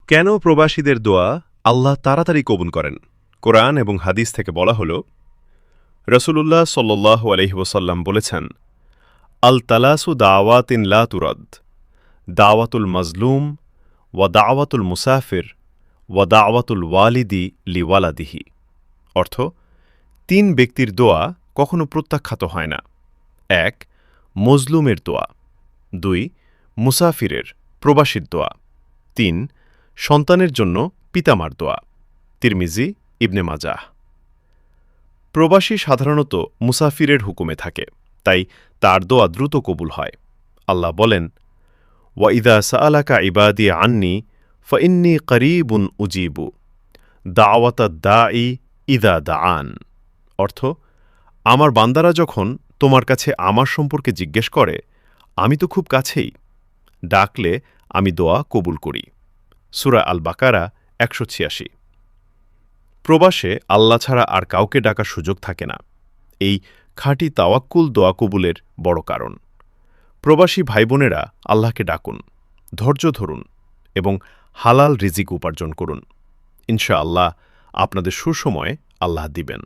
কেন প্রবাসীদের দোয়া আল্লাহ তাড়াতাড়ি কবুল করেন? কোরআন এবং হাদিস থেকে বলা হল, রসুলুল্লাহ সাল্লাল্লাহু আলাইহি ওয়াসাল্লাম বলেছেন, আল তালাসু দাওয়াতিন লা তুরদ, দাওয়াতুল মাজলুম ওয়া দাওয়াতুল মুসাফির ওয়া দাওয়াতুল ওয়ালিদি লিওয়ালাদিহি। অর্থ, ৩ ব্যক্তির দোয়া কখনো প্রত্যাখ্যাত হয় না। ১. মজলুমের দোয়া। ২. মুসাফিরের, প্রবাসীর দোয়া। ৩. সন্তানের জন্য পিতামার দোয়া। তিরমিজি, ইবনে মাজাহ। প্রবাসী সাধারণত মুসাফিরের হুকুমে থাকে, তাই তার দোয়া দ্রুত কবুল হয়। আল্লাহ বলেন, ওয়া ইদা সাআলাকা ইবাদি আন্নি ফাইন্নী করিবুন উজিবু দাওয়াতাদ দাঈ ইদা দাআন। অর্থ, আমার বান্দারা যখন তোমার কাছে আমার সম্পর্কে জিজ্ঞেস করে, আমি তো খুব কাছেই, ডাকলে আমি দোয়া কবুল করি। সূরা আল বাকারা ১৮৬। প্রবাসে আল্লাহ ছাড়া আর কাউকে ডাকার সুযোগ থাকে না। এই খাঁটি তাওয়াক্কুল দোয়া কবুলের বড় কারণ। প্রবাসী ভাইবোনেরা আল্লাহকে ডাকুন, ধৈর্য ধরুন এবং হালাল রিজিক উপার্জন করুন। ইনশাআল্লাহ আপনাদের সুসময়ে আল্লাহ দিবেন।